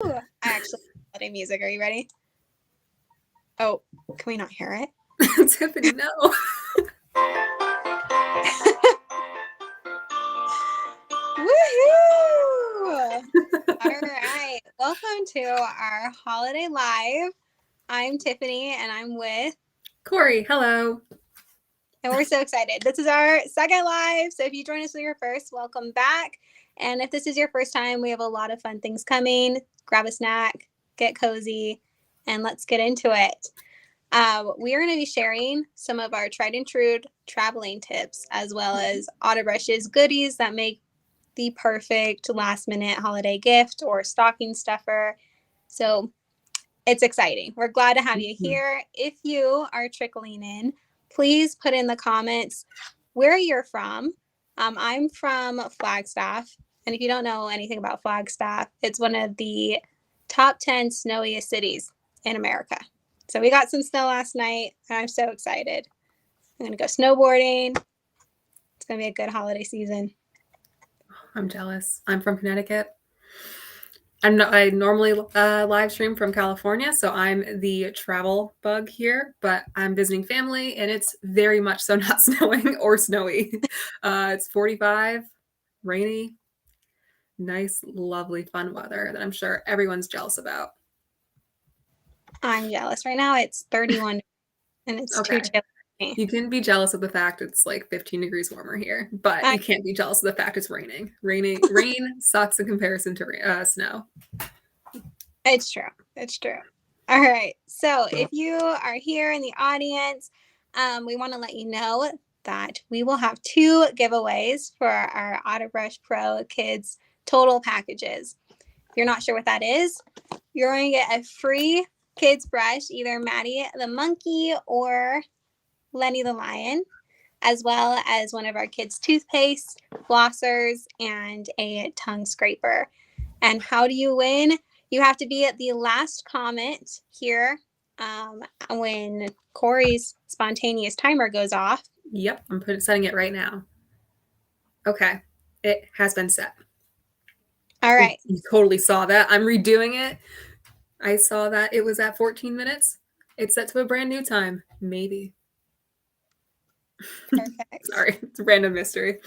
I actually holiday music. Are you ready? Oh, can we not hear it? Tiffany, no. Woohoo! All right. Welcome to our holiday live. I'm Tiffany and I'm with Corey, hello. and we're so excited. This is our second live. So if you join us for your first, welcome back. And if this is your first time, we have a lot of fun things coming. Grab a snack, get cozy, and let's get into it. We are going to be sharing some of our tried and true traveling tips, as well as Autobrush's goodies that make the perfect last minute holiday gift or stocking stuffer. So it's exciting. We're glad to have you here. If you are trickling in, please put in the comments where you're from. I'm from Flagstaff. And if you don't know anything about Flagstaff, it's one of the top 10 snowiest cities in America. So we got some snow last night, and I'm so excited. I'm going to go snowboarding. It's going to be a good holiday season. I'm jealous. I'm from Connecticut. I normally live stream from California, so I'm the travel bug here, but I'm visiting family, and it's very much so not snowing or snowy. It's 45, rainy, nice, lovely, fun weather that I'm sure everyone's jealous about. I'm jealous. Right now it's 31 and it's too Okay. chilly for me. You can be jealous of the fact it's like 15 degrees warmer here, but you can't be jealous of the fact it's raining. Rain sucks in comparison to snow. It's true. It's true. All right. So if you are here in the audience, we want to let you know that we will have 2 giveaways for our Autobrush Pro Kids Total packages. If you're not sure what that is, you're going to get a free kids brush, either Maddie the monkey or Lenny the lion, as well as one of our kids' toothpaste, flossers, and a tongue scraper. And how do you win? You have to be at the last comment here when Corey's spontaneous timer goes off. Yep, I'm setting it right now. Okay, it has been set. All right. You totally saw that. I'm redoing it. I saw that it was at 14 minutes. It's set to a brand new time. Maybe. Perfect. Sorry, it's a random mystery.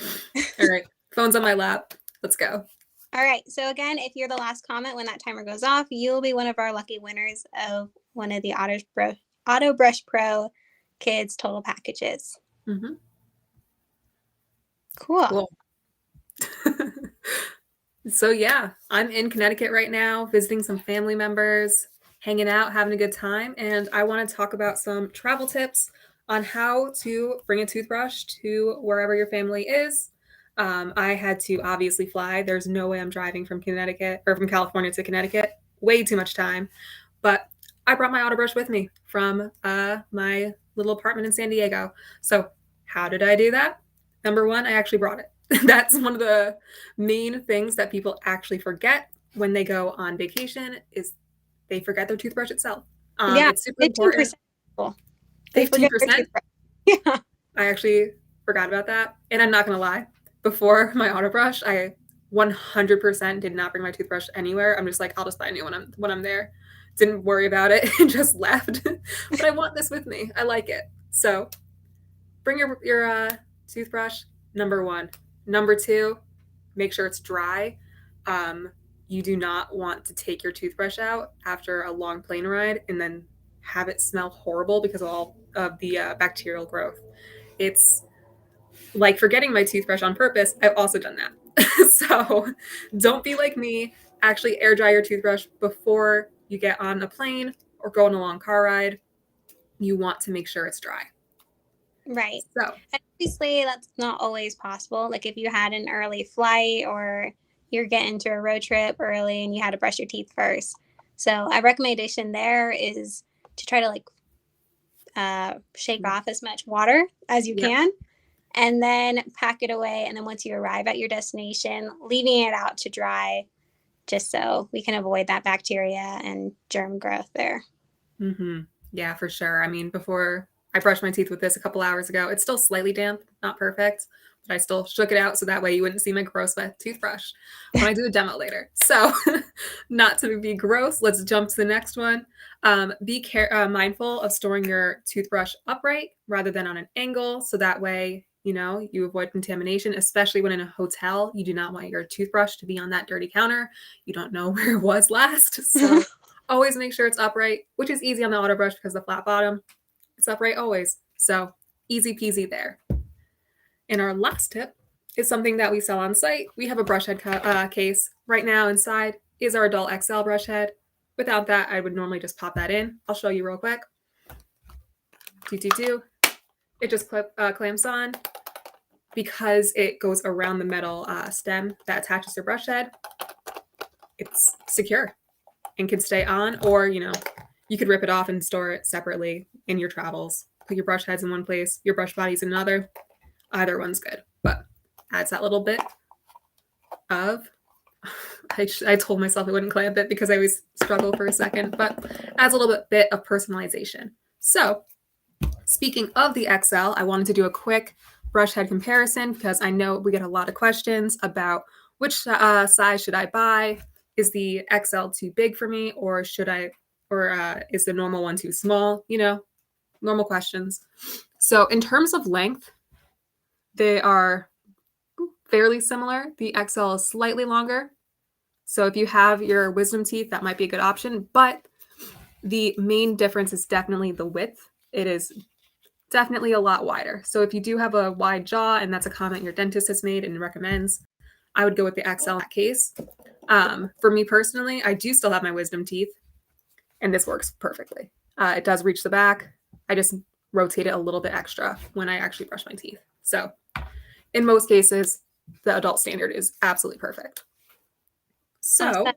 All right, phone's on my lap. Let's go. All right. So again, if you're the last comment when that timer goes off, you'll be one of our lucky winners of one of the Autobrush Pro Kids Total packages. Mm-hmm. Cool. So yeah, I'm in Connecticut right now, visiting some family members, hanging out, having a good time, and I want to talk about some travel tips on how to bring a toothbrush to wherever your family is. I had to obviously fly. There's no way I'm driving from Connecticut or from California to Connecticut. Way too much time. But I brought my Autobrush with me from my little apartment in San Diego. So how did I do that? Number one, I actually brought it. That's one of the main things that people actually forget when they go on vacation is they forget their toothbrush itself. It's super 15%. important. People. 15%? Yeah. I actually forgot about that. And I'm not going to lie. Before my Autobrush, I 100% did not bring my toothbrush anywhere. I'm just like, I'll just buy a new one when I'm there. Didn't worry about it and just left. But I want this with me. I like it. So bring your toothbrush, number one. Number two, make sure it's dry. You do not want to take your toothbrush out after a long plane ride and then have it smell horrible because of all of the bacterial growth. It's like forgetting my toothbrush on purpose. I've also done that. So don't be like me. Actually air dry your toothbrush before you get on a plane or go on a long car ride. You want to make sure it's dry. Right. So obviously that's not always possible. Like if you had an early flight or you're getting to a road trip early and you had to brush your teeth first. So a recommendation there is to try to shake off as much water as you can and then pack it away. And then once you arrive at your destination, leaving it out to dry just so we can avoid that bacteria and germ growth there. Mm-hmm. Yeah, for sure. I mean, before I brushed my teeth with this a couple hours ago, it's still slightly damp, not perfect, but I still shook it out so that way you wouldn't see my gross wet toothbrush when I do a demo later. So not to be gross, let's jump to the next one. Be mindful of storing your toothbrush upright rather than on an angle, so that way, you avoid contamination, especially when in a hotel. You do not want your toothbrush to be on that dirty counter. You don't know where it was last. So always make sure it's upright, which is easy on the Autobrush because the flat bottom, it's upright always. So easy peasy there. And our last tip is something that we sell on site. We have a brush head case. Right now inside is our adult XL brush head. Without that, I would normally just pop that in. I'll show you real quick. It just clamps on. Because it goes around the metal stem that attaches your brush head, it's secure and can stay on, or, you could rip it off and store it separately in your travels. Put your brush heads in one place, your brush bodies in another. Either one's good, but adds that little bit of, I told myself I wouldn't clamp it because I always struggle for a second, but adds a little bit of personalization. So speaking of the XL, I wanted to do a quick brush head comparison because I know we get a lot of questions about which size should I buy? Is the XL too big for me, or is the normal one too small? Normal questions. So in terms of length, they are fairly similar. The XL is slightly longer. So if you have your wisdom teeth, that might be a good option, but the main difference is definitely the width. It is definitely a lot wider. So if you do have a wide jaw, and that's a comment your dentist has made and recommends, I would go with the XL in that case. For me personally, I do still have my wisdom teeth, and this works perfectly. It does reach the back. I just rotate it a little bit extra when I actually brush my teeth. So in most cases, the adult standard is absolutely perfect. So awesome.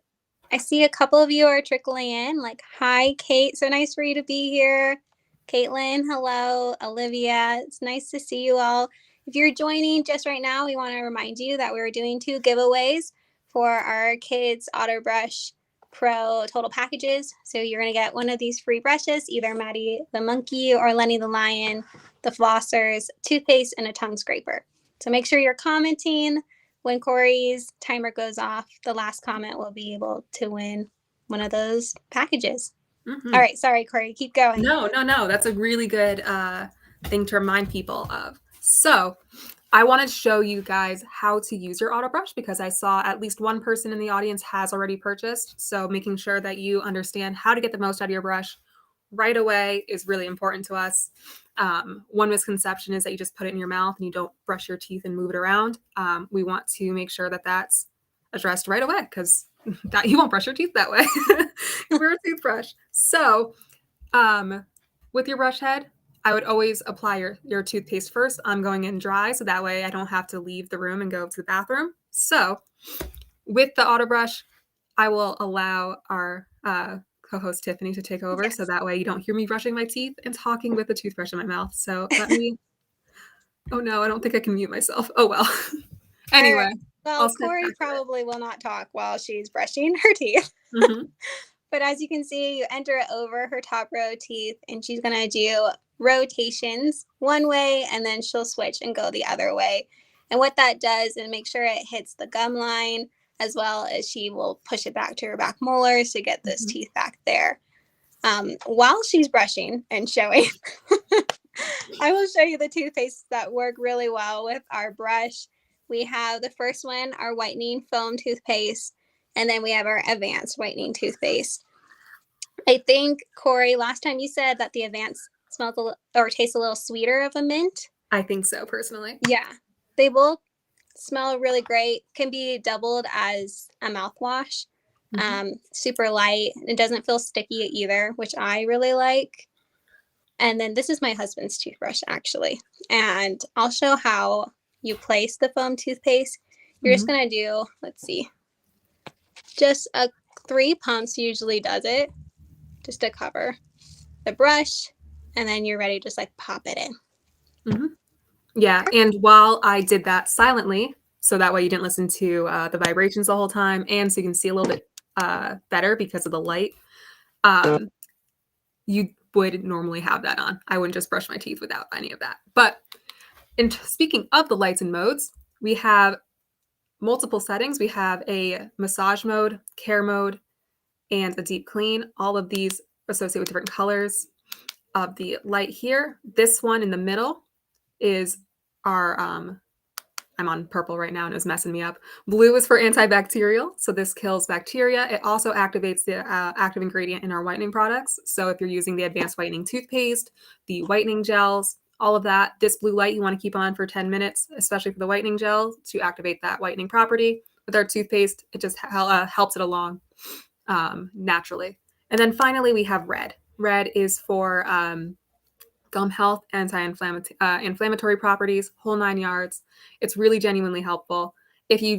I see a couple of you are trickling in, like, hi, Kate. So nice for you to be here. Caitlin, hello. Olivia, it's nice to see you all. If you're joining just right now, we want to remind you that we're doing 2 giveaways for our kids' Autobrush Pro total packages. So you're going to get one of these free brushes, either Maddie the Monkey or Lenny the Lion, the Flossers, toothpaste, and a tongue scraper. So make sure you're commenting. When Corey's timer goes off, the last comment will be able to win one of those packages. Mm-hmm. All right. Sorry, Corey. Keep going. No. That's a really good thing to remind people of. So I want to show you guys how to use your Autobrush because I saw at least one person in the audience has already purchased. So making sure that you understand how to get the most out of your brush right away is really important to us. One misconception is that you just put it in your mouth and you don't brush your teeth and move it around. We want to make sure that that's addressed right away because that you won't brush your teeth that way. You wear a toothbrush. So with your brush head, I would always apply your toothpaste first. I'm going in dry, so that way I don't have to leave the room and go to the bathroom. So with the Autobrush, I will allow our co-host Tiffany to take over, yes. So that way you don't hear me brushing my teeth and talking with the toothbrush in my mouth. So let me. Oh no, I don't think I can mute myself. Oh well. Anyway. Right. Well, Corey probably will not talk while she's brushing her teeth. Mm-hmm. But as you can see, you enter it over her top row teeth, and she's going to do rotations one way, and then she'll switch and go the other way. And what that does is make sure it hits the gum line, as well as she will push it back to her back molars to get those teeth back there. While she's brushing and showing, I will show you the toothpastes that work really well with our brush. We have the first one, our whitening foam toothpaste, and then we have our advanced whitening toothpaste. I think, Corey, last time you said that the advanced smells or tastes a little sweeter of a mint. I think so, personally. Yeah. They both smell really great. Can be doubled as a mouthwash. Mm-hmm. Super light. It doesn't feel sticky either, which I really like. And then this is my husband's toothbrush, actually. And I'll show how you place the foam toothpaste. You're just going to do, let's see, just 3 pumps usually does it, just to cover the brush. And then you're ready to just like pop it in. Mm-hmm. Yeah. And while I did that silently, so that way you didn't listen to the vibrations the whole time, and so you can see a little bit better because of the light, you would normally have that on. I wouldn't just brush my teeth without any of that. But And speaking of the lights and modes, we have multiple settings. We have a massage mode, care mode, and a deep clean. All of these associate with different colors of the light here. This one in the middle is our I'm on purple right now and it was messing me up. Blue is for antibacterial, so this kills bacteria. It also activates the active ingredient in our whitening products. So if you're using the advanced whitening toothpaste, the whitening gels, all of that, this blue light you want to keep on for 10 minutes, especially for the whitening gel to activate that whitening property. With our toothpaste, it just helps it along naturally. And then finally, we have red. Red is for gum health, anti-inflammatory properties, whole 9 yards. It's really genuinely helpful. If you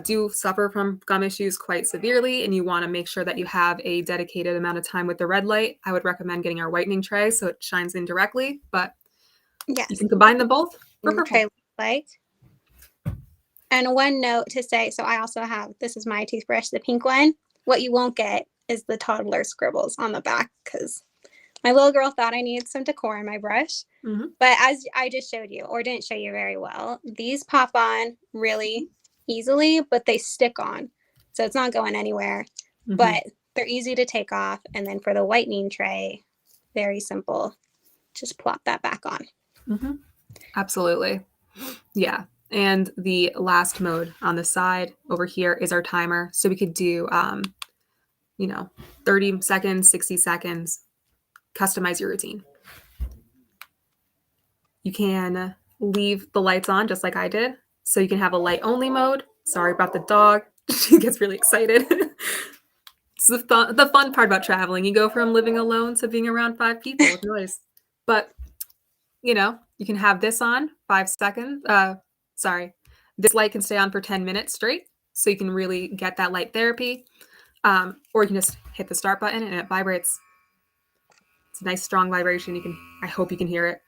do suffer from gum issues quite severely and you want to make sure that you have a dedicated amount of time with the red light, I would recommend getting our whitening tray so it shines in directly, but Yes. you can combine them both for purple. Tray light. And one note to say, so I also have, this is my toothbrush, the pink one. What you won't get is the toddler scribbles on the back because my little girl thought I needed some decor in my brush. Mm-hmm. But as I just showed you, or didn't show you very well, these pop on really easily, but they stick on. So it's not going anywhere. Mm-hmm. But they're easy to take off. And then for the whitening tray, very simple. Just plop that back on. Mm-hmm. Absolutely. Yeah. And the last mode on the side over here is our timer. So we could do, 30 seconds, 60 seconds, customize your routine. You can leave the lights on just like I did. So you can have a light only mode. Sorry about the dog. She gets really excited. It's the fun part about traveling. You go from living alone to being around 5 people with noise. But, you can have this on 5 seconds. This light can stay on for 10 minutes straight. So you can really get that light therapy. Or you can just hit the start button and it vibrates. It's a nice strong vibration. I hope you can hear it.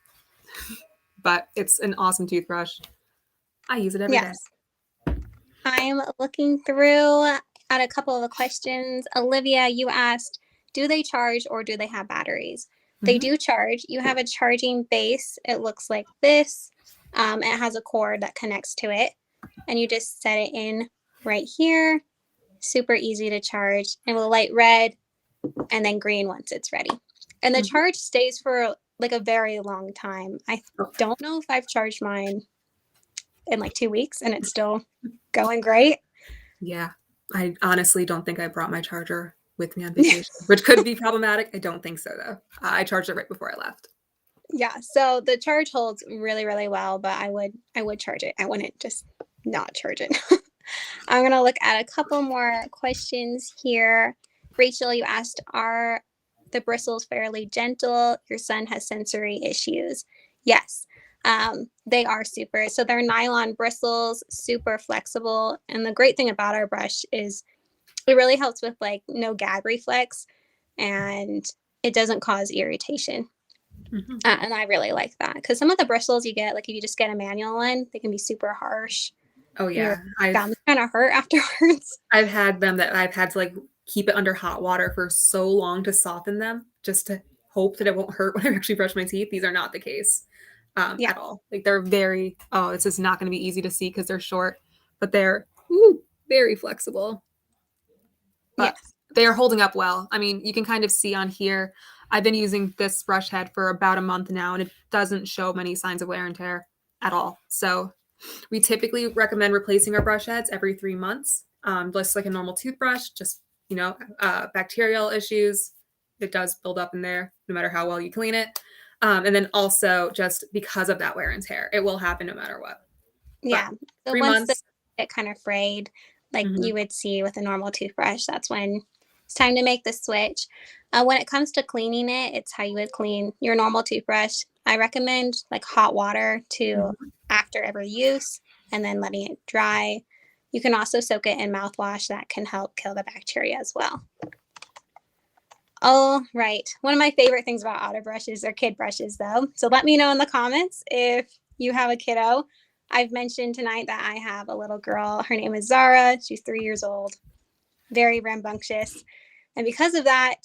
But it's an awesome toothbrush. I use it every day. I'm looking through at a couple of the questions. Olivia, you asked, do they charge or do they have batteries? Mm-hmm. They do charge. You have a charging base. It looks like this. It has a cord that connects to it. And you just set it in right here. Super easy to charge. And will light red and then green once it's ready. And the charge stays for like a very long time. I don't know if I've charged mine in like 2 weeks and it's still going great. Yeah. I honestly don't think I brought my charger with me on vacation, which could be problematic. I don't think so though. I charged it right before I left. Yeah. So the charge holds really, really well, but I would charge it. I wouldn't just not charge it. I'm going to look at a couple more questions here. Rachel, you asked, are the bristles fairly gentle? Your son has sensory issues. Yes, they are super. So they're nylon bristles, super flexible. And the great thing about our brush is it really helps with like no gag reflex and it doesn't cause irritation. Mm-hmm. And I really like that because some of the bristles you get, like if you just get a manual one, they can be super harsh. Oh yeah. Gums kind of hurt afterwards. I've had them that I've had to like keep it under hot water for so long to soften them just to hope that it won't hurt when I actually brush my teeth. These are not the case at all. Like they're very, this is not going to be easy to see because they're short, but they're very flexible. But they are holding up well. I mean, you can kind of see on here, I've been using this brush head for about a month now and it doesn't show many signs of wear and tear at all. So we typically recommend replacing our brush heads every 3 months. Just like a normal toothbrush, just bacterial issues, it does build up in there no matter how well you clean it. And then also just because of that wear and tear, it will happen no matter what. Yeah. So 3 months it kind of frayed, like you would see with a normal toothbrush, that's when it's time to make the switch. When it comes to cleaning it, it's how you would clean your normal toothbrush. I recommend like hot water to after every use and then letting it dry. You can also soak it in mouthwash that can help kill the bacteria as well. All right. One of my favorite things about Autobrushes are kid brushes though. So let me know in the comments if you have a kiddo. I've mentioned tonight that I have a little girl. Her name is Zara. She's 3 years old. Very rambunctious. And because of that,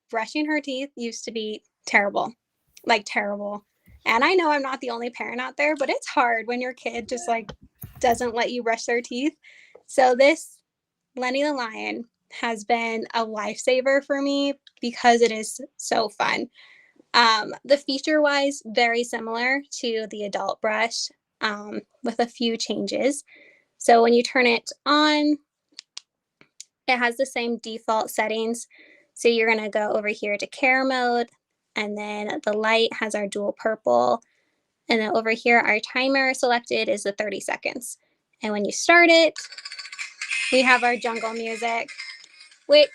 brushing her teeth used to be terrible. Like terrible. And I know I'm not the only parent out there, but it's hard when your kid just like doesn't let you brush their teeth. So this Lenny the Lion has been a lifesaver for me because it is so fun. The feature wise, very similar to the adult brush, with a few changes. So when you turn it on, it has the same default settings. So you're going to go over here to care mode, and then the light has our dual purple. And then over here, our timer selected is the 30 seconds. And when you start it, we have our jungle music, which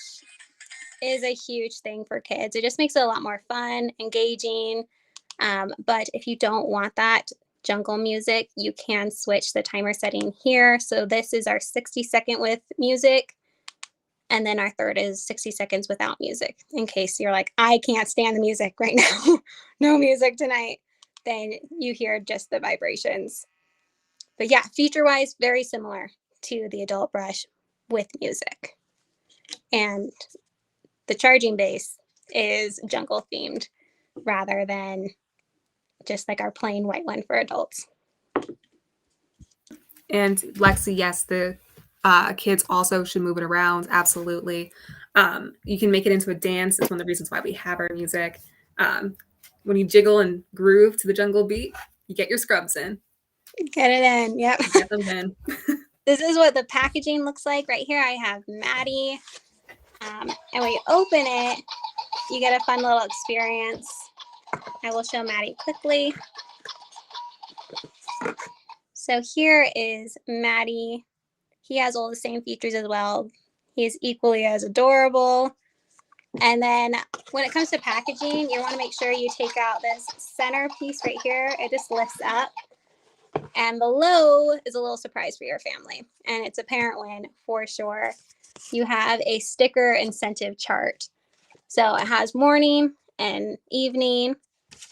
is a huge thing for kids. It just makes it a lot more fun, engaging. But if you don't want that jungle music, you can switch the timer setting here. So this is our 60-second with music. And then our third is 60 seconds without music. In case you're like, I can't stand the music right now. No music tonight. Then you hear just the vibrations. But yeah, feature-wise, very similar to the adult brush with music. And the charging base is jungle themed rather than just like our plain white one for adults. And Lexi, yes, the kids also should move it around. Absolutely. You can make it into a dance. It's one of the reasons why we have our music. When you jiggle and groove to the jungle beat, you get your scrubs in. Get it in. Yep. Get them in. This is what the packaging looks like. Right here I have Maddie. And when you open it, you get a fun little experience. I will show Maddie quickly. So here is Maddie. He has all the same features as well. He is equally as adorable. And then when it comes to packaging, you want to make sure you take out this center piece right here. It just lifts up. And below is a little surprise for your family. And it's a parent win for sure. You have a sticker incentive chart. So it has morning and evening,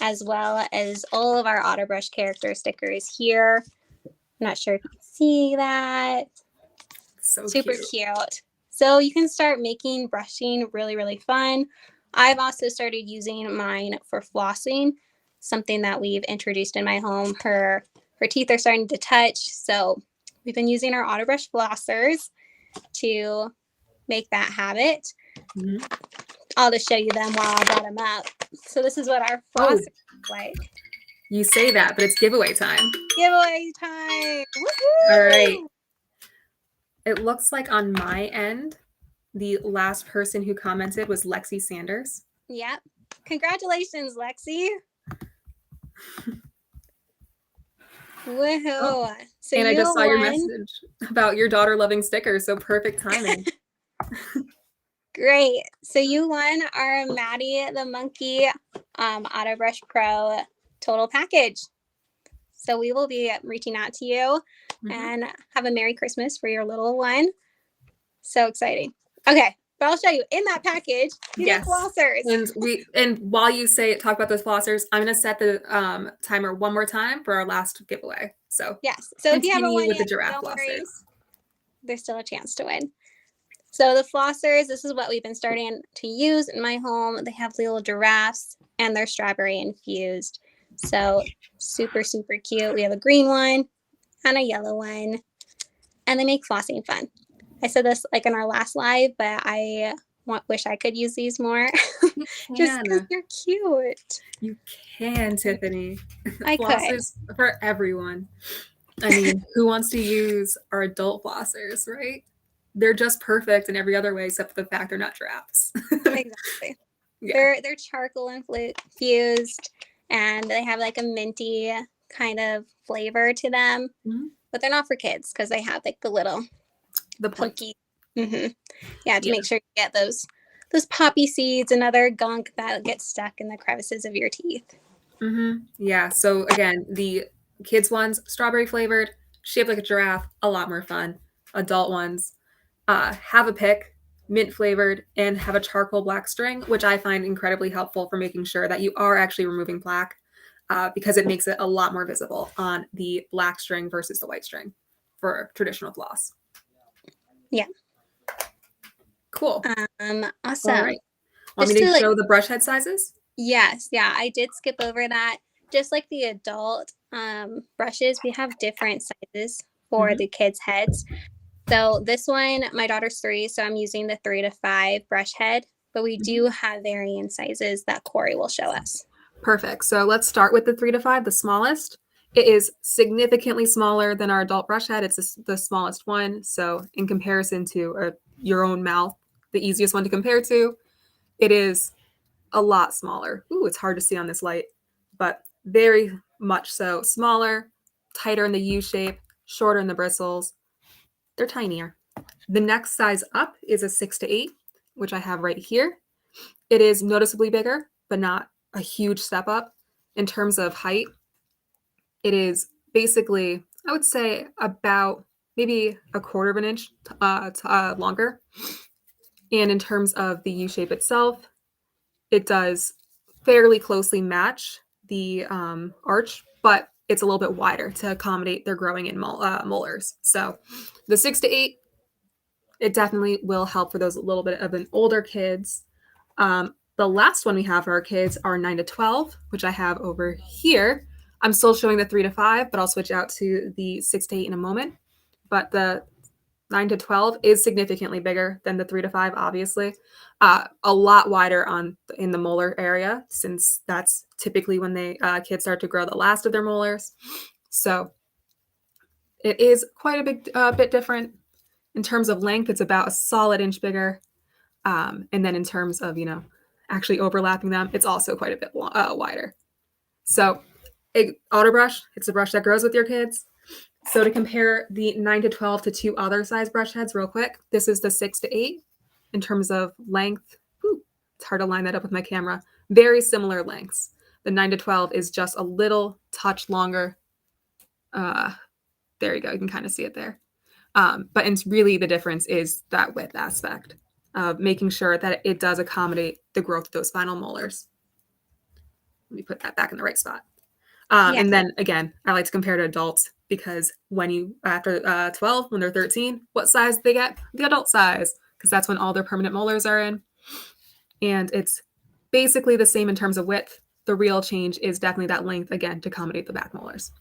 as well as all of our Autobrush character stickers here. I'm not sure if you can see that. So super cute. So you can start making brushing really, really fun. I've also started using mine for flossing, something that we've introduced in my home. Her teeth are starting to touch. So we've been using our Autobrush flossers to make that habit. Mm-hmm. I'll just show you them while I brought them up. So this is what our flossers look like. You say that, but it's giveaway time. Giveaway time. Woo-hoo! All right. It looks like on my end, the last person who commented was Lexi Sanders. Yep. Congratulations, Lexi. Woohoo. Oh. So and I just saw won. Your message about your daughter loving stickers, so perfect timing. Great. So you won our Maddie the Monkey Autobrush Pro total package. So we will be reaching out to you and have a Merry Christmas for your little one. So exciting. Okay, but I'll show you in that package. You get flossers. And while you talk about those flossers, I'm going to set the timer one more time for our last giveaway. So yes. So if you haven't won with yet, the giraffe don't flossers. worry. There's still a chance to win. So the flossers, this is what we've been starting to use in my home. They have little giraffes and they're strawberry infused. So super, super cute. We have a green one and a yellow one. And they make flossing fun. I said this like in our last live, but I wish I could use these more. Just because they're cute. You can, Tiffany. I Flossers for everyone. I mean, who wants to use our adult flossers, right? They're just perfect in every other way except for the fact they're not giraffes. Exactly. Yeah. They're charcoal infused and they have like a minty kind of flavor to them. Mm-hmm. But they're not for kids because they have like the pokey. Mm-hmm. Yeah, to make sure you get those poppy seeds and other gunk that gets stuck in the crevices of your teeth. Mm-hmm. Yeah. So again, the kids ones, strawberry flavored, shaped like a giraffe, a lot more fun. Adult ones, have a pick, mint flavored, and have a charcoal black string, which I find incredibly helpful for making sure that you are actually removing plaque, because it makes it a lot more visible on the black string versus the white string for traditional floss. Yeah. Cool. Awesome. All right. Want me to show the brush head sizes? Yes. Yeah, I did skip over that. just like the adult brushes, we have different sizes for the kids' heads. So this one, my daughter's 3, so I'm using the 3 to 5 brush head, but we do have varying sizes that Corey will show us. Perfect. So let's start with the 3 to 5, the smallest. It is significantly smaller than our adult brush head. It's the smallest one. So in comparison to your own mouth, the easiest one to compare to, it is a lot smaller. Ooh, it's hard to see on this light, but very much so. Smaller, tighter in the U shape, shorter in the bristles. They're tinier. The next size up is a 6 to 8, which I have right here. It is noticeably bigger, but not a huge step up in terms of height. It is basically, I would say, about maybe a quarter of an inch longer. And in terms of the U shape itself, it does fairly closely match the arch, but it's a little bit wider to accommodate their growing in molars. So the 6 to 8, it definitely will help for those little bit of an older kids. The last one we have for our kids are 9 to 12, which I have over here. I'm still showing the 3 to 5, but I'll switch out to the 6 to 8 in a moment. But the 9 to 12 is significantly bigger than the 3 to 5, obviously. A lot wider in the molar area, since that's typically when kids start to grow the last of their molars. So it is quite a bit different. In terms of length, it's about a solid inch bigger. And then in terms of, actually overlapping them, it's also quite a bit wider. So Autobrush, it's a brush that grows with your kids. So to compare the 9 to 12 to 2 other size brush heads real quick, this is the 6 to 8 in terms of length. It's hard to line that up with my camera. Very similar lengths. The 9 to 12 is just a little touch longer. There you go. You can kind of see it there. But it's really the difference is that width aspect of making sure that it does accommodate the growth of those final molars. Let me put that back in the right spot. And then again, I like to compare to adults because after 12, when they're 13, what size do they get? The adult size, because that's when all their permanent molars are in. And it's basically the same in terms of width. The real change is definitely that length, again, to accommodate the back molars.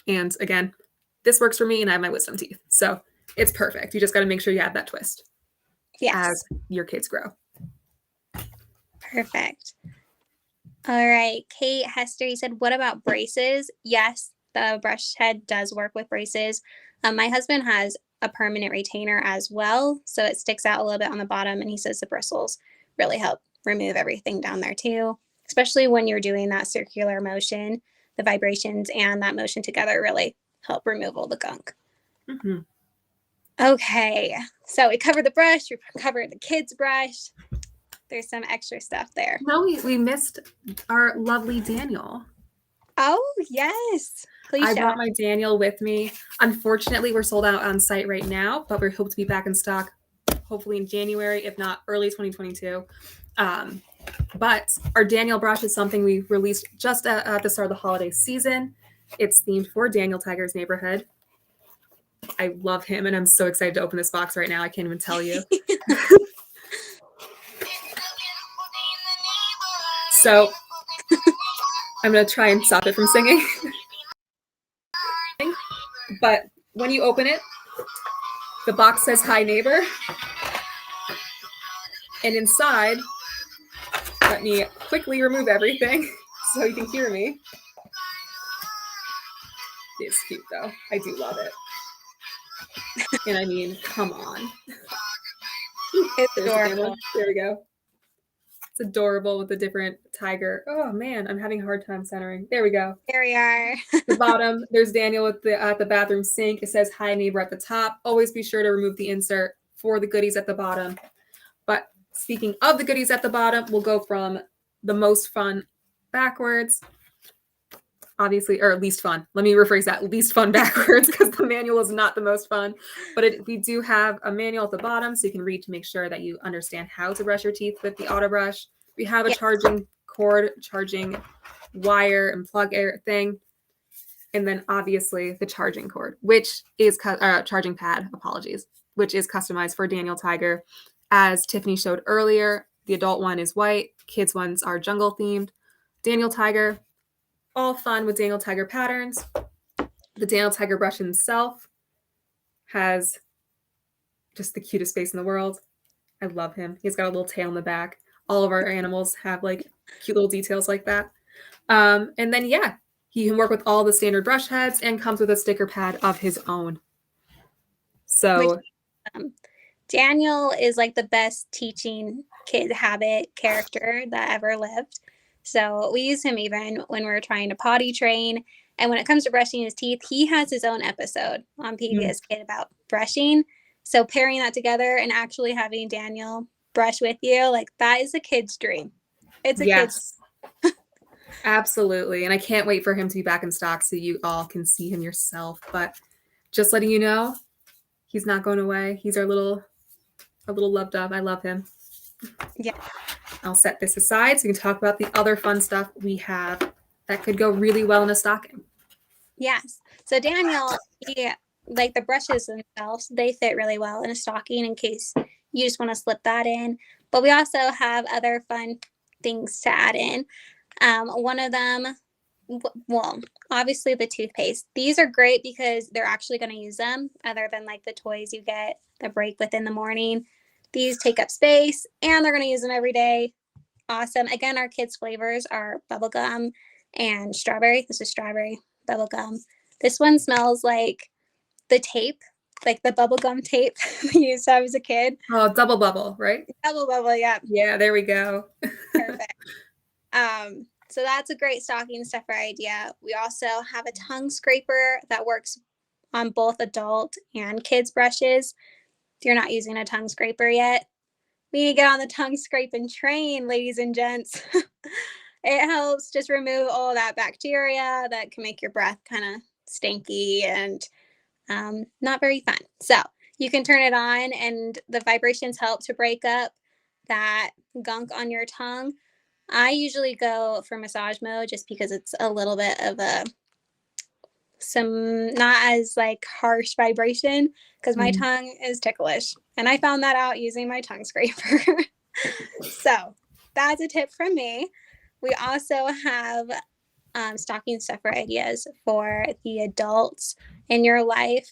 And again, this works for me and I have my wisdom teeth. So it's perfect. You just got to make sure you have that twist as your kids grow. Perfect. All right. Kate Hester, you said, what about braces? Yes, the brush head does work with braces. My husband has a permanent retainer as well, so it sticks out a little bit on the bottom, and he says the bristles really help remove everything down there too, especially when you're doing that circular motion. The vibrations and that motion together really help remove all the gunk. Mm-hmm. Okay, so we covered the brush, we covered the kids' brush. There's some extra stuff there. No, we missed our lovely Daniel. Oh, yes. Please I brought my Daniel with me. Unfortunately, we're sold out on site right now, but we hope to be back in stock hopefully in January, if not early 2022. But our Daniel brush is something we released just at the start of the holiday season. It's themed for Daniel Tiger's neighborhood. I love him, and I'm so excited to open this box right now. I can't even tell you. So I'm going to try and stop it from singing. But when you open it, the box says, "Hi, neighbor." And inside, let me quickly remove everything so you can hear me. It's cute, though. I do love it. And I mean, come on. It's adorable. There we go. It's adorable with the different tiger. Oh man, I'm having a hard time centering. There we go. There we are. The bottom, there's Daniel with at the bathroom sink. It says "Hi, neighbor" at the top. Always be sure to remove the insert for the goodies at the bottom. But speaking of the goodies at the bottom, we'll go from the most fun backwards. Obviously, or least fun. Let me rephrase that. Least fun backwards, because the manual is not the most fun. But we do have a manual at the bottom, so you can read to make sure that you understand how to brush your teeth with the Autobrush. We have a charging cord, charging wire and plug thing. And then obviously the charging cord, which is charging pad, which is customized for Daniel Tiger. As Tiffany showed earlier, the adult one is white. Kids ones are jungle themed. Daniel Tiger, all fun with Daniel Tiger patterns. The Daniel Tiger brush himself has just the cutest face in the world. I love him. He's got a little tail in the back. All of our animals have like cute little details like that. And then, yeah, he can work with all the standard brush heads and comes with a sticker pad of his own. So Daniel is like the best teaching kid habit character that ever lived. So we use him even when we're trying to potty train. And when it comes to brushing his teeth, he has his own episode on PBS Kid about brushing. So pairing that together and actually having Daniel brush with you, like that is a kid's dream. It's a kid's. Absolutely. And I can't wait for him to be back in stock so you all can see him yourself. But just letting you know, he's not going away. He's our little love dove. I love him. Yeah. I'll set this aside so we can talk about the other fun stuff we have that could go really well in a stocking. Yes. So Daniel, like the brushes themselves, they fit really well in a stocking in case you just want to slip that in. But we also have other fun things to add in. One of them, well, obviously the toothpaste. These are great because they're actually going to use them other than like the toys you get the break with in the morning. These take up space and they're going to use them every day. Awesome. Again, our kids' flavors are bubblegum and strawberry. This is strawberry bubblegum. This one smells like the tape, like the bubblegum tape we used to have as a kid. Oh, double bubble, right? Double bubble, yeah. Yeah, there we go. Perfect. So that's a great stocking stuffer idea. We also have a tongue scraper that works on both adult and kids brushes. If you're not using a tongue scraper yet, we need to get on the tongue scraping train, ladies and gents. It helps just remove all that bacteria that can make your breath kind of stinky and not very fun. So you can turn it on and the vibrations help to break up that gunk on your tongue. I usually go for massage mode just because it's a little bit of some not as like harsh vibration because my tongue is ticklish. And I found that out using my tongue scraper. So that's a tip from me. We also have stocking stuffer ideas for the adults in your life.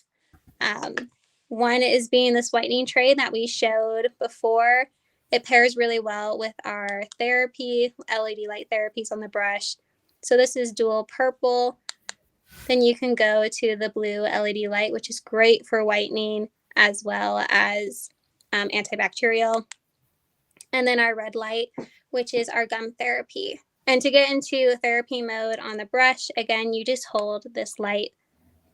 One is being this whitening tray that we showed before. It pairs really well with our therapy, LED light therapies on the brush. So this is dual purple. Then you can go to the blue LED light, which is great for whitening as well as antibacterial. And then our red light, which is our gum therapy. And to get into therapy mode on the brush, again, you just hold this light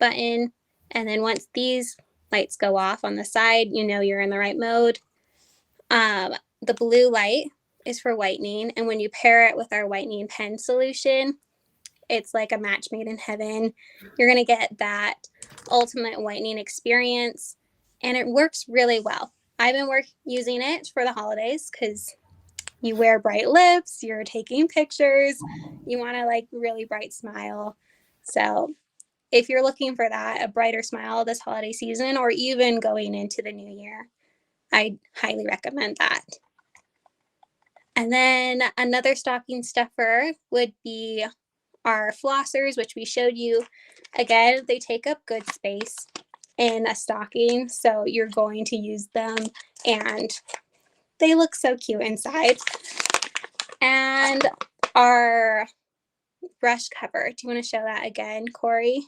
button. And then once these lights go off on the side, you know you're in the right mode. The blue light is for whitening. And when you pair it with our whitening pen solution, it's like a match made in heaven. You're going to get that ultimate whitening experience. And it works really well. I've been using it for the holidays because you wear bright lips, you're taking pictures, you want to like really bright smile. So if you're looking for that, a brighter smile this holiday season, or even going into the new year, I highly recommend that. And then another stocking stuffer would be our flossers, which we showed you. Again, they take up good space in a stocking, so you're going to use them, and they look so cute inside. And our brush cover. Do you want to show that again, Corey?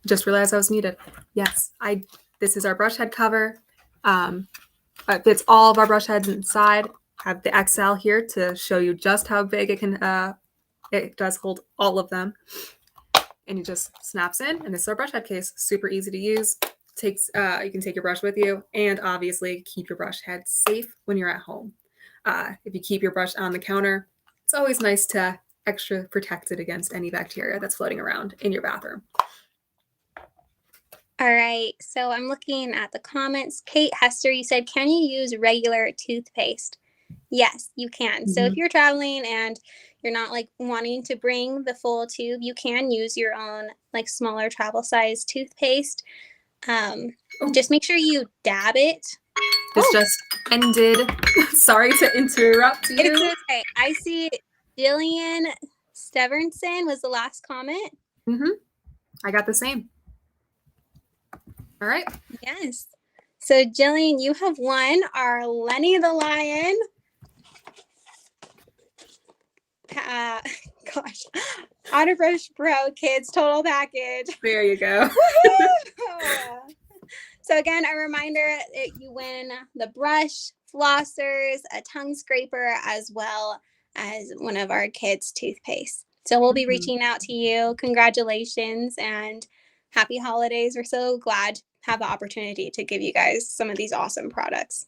Just realized I was muted. Yes, this is our brush head cover. It fits all of our brush heads inside. Have the XL here to show you just how big it can. It does hold all of them, and it just snaps in. And this is our brush head case. Super easy to use. You can take your brush with you, and obviously keep your brush head safe when you're at home. If you keep your brush on the counter, it's always nice to extra protect it against any bacteria that's floating around in your bathroom. All right, so I'm looking at the comments. Kate Hester, you said, can you use regular toothpaste? Yes, you can. So if you're traveling and you're not like wanting to bring the full tube, you can use your own like smaller travel size toothpaste. Just make sure you dab it. This just ended. Sorry to interrupt you. It's okay. I see Jillian Stevenson was the last comment. I got the same. All right. Yes. So Jillian, you have won our Lenny the Lion. Gosh, Autobrush Pro Kids Total Package. There you go. So again, a reminder, you win the brush, flossers, a tongue scraper, as well as one of our kids' toothpaste. So we'll be reaching out to you. Congratulations and happy holidays. We're so glad to have the opportunity to give you guys some of these awesome products.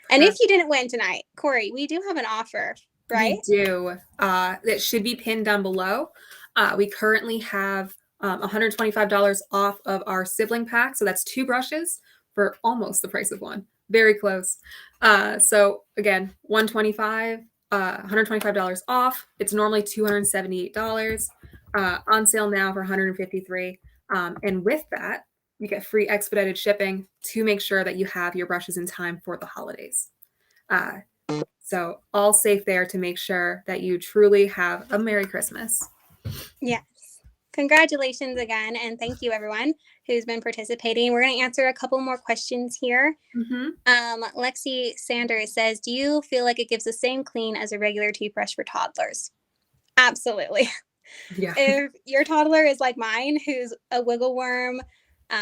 And if you didn't win tonight, Corey, we do have an offer, right? We do. It should be pinned down below. We currently have $125 off of our sibling pack. So that's 2 brushes for almost the price of one. Very close. So again, $125 off. It's normally $278. On sale now for $153. And with that, you get free expedited shipping to make sure that you have your brushes in time for the holidays. So all safe there to make sure that you truly have a Merry Christmas. Yes. Congratulations again. And thank you everyone who's been participating. We're going to answer a couple more questions here. Lexi Sanders says, do you feel like it gives the same clean as a regular toothbrush for toddlers? Absolutely. Yeah. If your toddler is like mine, who's a wiggle worm,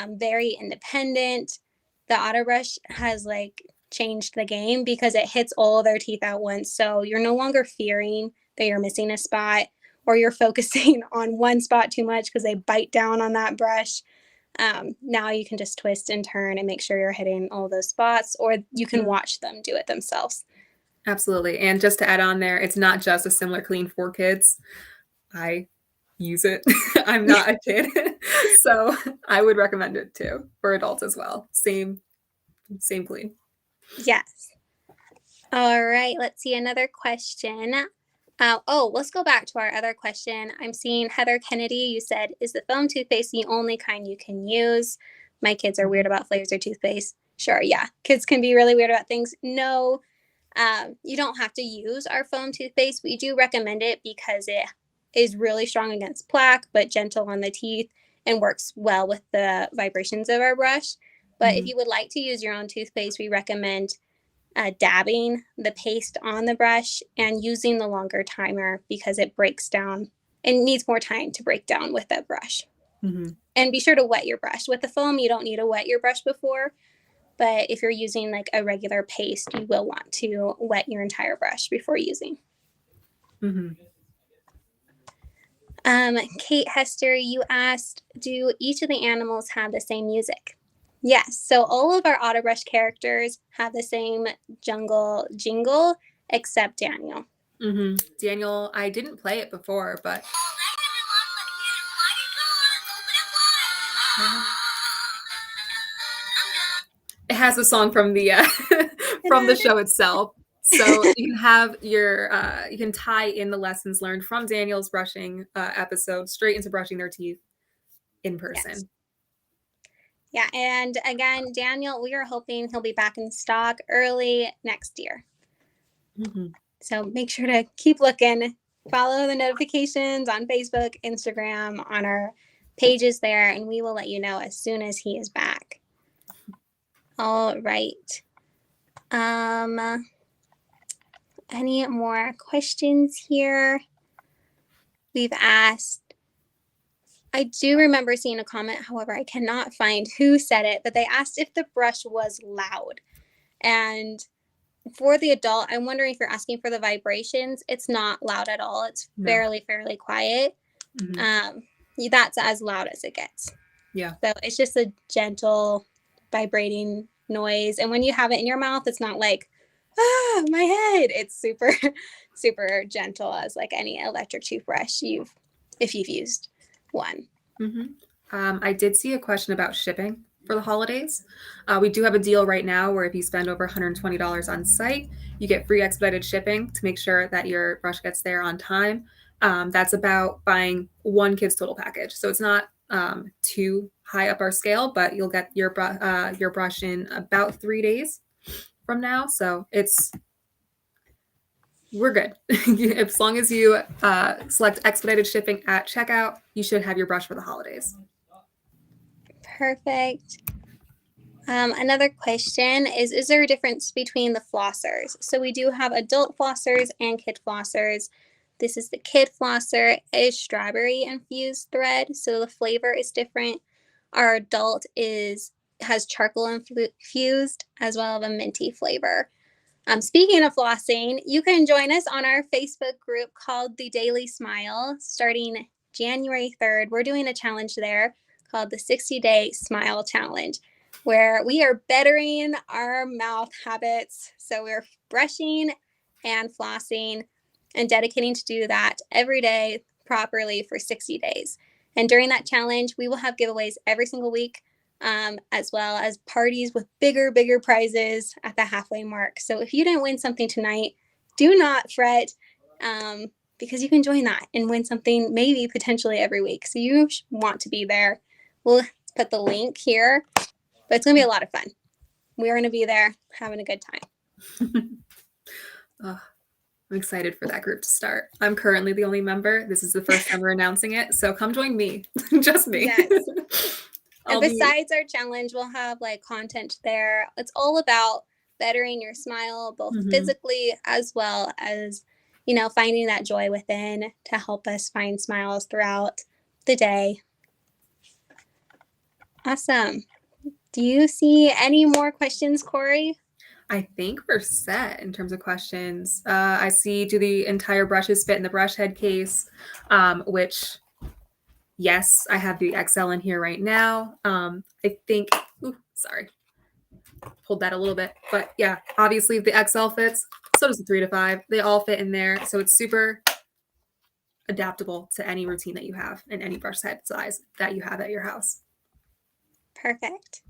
very independent, the Autobrush has like changed the game because it hits all their teeth at once. So you're no longer fearing that you're missing a spot or you're focusing on one spot too much because they bite down on that brush. Now you can just twist and turn and make sure you're hitting all those spots, or you can watch them do it themselves. Absolutely. And just to add on there, it's not just a similar clean for kids. I use it. I'm not a kid. So I would recommend it too for adults as well. Same clean. Yes. All right. Let's see another question. Let's go back to our other question. I'm seeing Heather Kennedy. You said, is the foam toothpaste the only kind you can use? My kids are weird about flavors of toothpaste. Sure. Yeah. Kids can be really weird about things. No, you don't have to use our foam toothpaste. We do recommend it because it is really strong against plaque, but gentle on the teeth and works well with the vibrations of our brush. But if you would like to use your own toothpaste, we recommend dabbing the paste on the brush and using the longer timer because it breaks down and needs more time to break down with that brush. And be sure to wet your brush. With the foam, you don't need to wet your brush before, but if you're using like a regular paste, you will want to wet your entire brush before using. Kate Hester, you asked, do each of the animals have the same music? Yes, so all of our Autobrush characters have the same jungle jingle, except Daniel. Daniel, I didn't play it before, but it has a song from the from the show itself. So you can have your you can tie in the lessons learned from Daniel's brushing episode straight into brushing their teeth in person. Yes. Yeah, and again, Daniel, we are hoping he'll be back in stock early next year. So make sure to keep looking. Follow the notifications on Facebook, Instagram, on our pages there, and we will let you know as soon as he is back. All right. Any more questions here? We've asked. I do remember seeing a comment, however, I cannot find who said it, but they asked if the brush was loud. And for the adult, I'm wondering if you're asking for the vibrations. It's not loud at all. It's fairly quiet. That's as loud as it gets. Yeah. So it's just a gentle vibrating noise. And when you have it in your mouth, it's not like, my head. It's super, super gentle as like any electric toothbrush if you've used one. I did see a question about shipping for the holidays. We do have a deal right now where if you spend over $120 on site, you get free expedited shipping to make sure that your brush gets there on time. That's about buying one kid's total package. So it's not too high up our scale, but you'll get your brush in about 3 days from now. So it's we're good. As long as you select expedited shipping at checkout, you should have your brush for the holidays. Perfect. Another question is there a difference between the flossers? So we do have adult flossers and kid flossers. This is the kid flosser. It is strawberry infused thread, so the flavor is different. Our adult has charcoal infused as well as a minty flavor. Speaking of flossing, you can join us on our Facebook group called The Daily Smile starting January 3rd. We're doing a challenge there called the 60-Day Smile Challenge, where we are bettering our mouth habits. So we're brushing and flossing and dedicating to do that every day properly for 60 days. And during that challenge, we will have giveaways every single week, as well as parties with bigger prizes at the halfway mark. So if you didn't win something tonight, do not fret, because you can join that and win something maybe potentially every week. So you want to be there. We'll put the link here, but it's going to be a lot of fun. We're going to be there having a good time. Oh, I'm excited for that group to start. I'm currently the only member. This is the first time we're announcing it. So come join me. Just me. Yes. And besides our challenge, we'll have like content there. It's all about bettering your smile, both physically as well as, finding that joy within to help us find smiles throughout the day. Awesome. Do you see any more questions, Corey? I think we're set in terms of questions. I see, do the entire brushes fit in the brush head case? Which, yes, I have the XL in here right now. I think, pulled that a little bit. But yeah, obviously if the XL fits, so does the 3 to 5. They all fit in there. So it's super adaptable to any routine that you have and any brush head size that you have at your house. Perfect.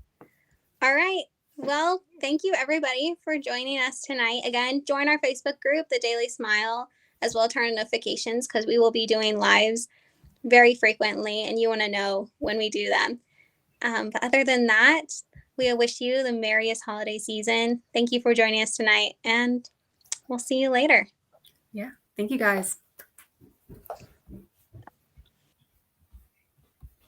All right. Well, thank you everybody for joining us tonight. Again, join our Facebook group, The Daily Smile, as well as turn on notifications because we will be doing lives very frequently and you want to know when we do them. But other than that, we wish you the merriest holiday season. Thank you for joining us tonight and we'll see you later. Yeah. Thank you guys.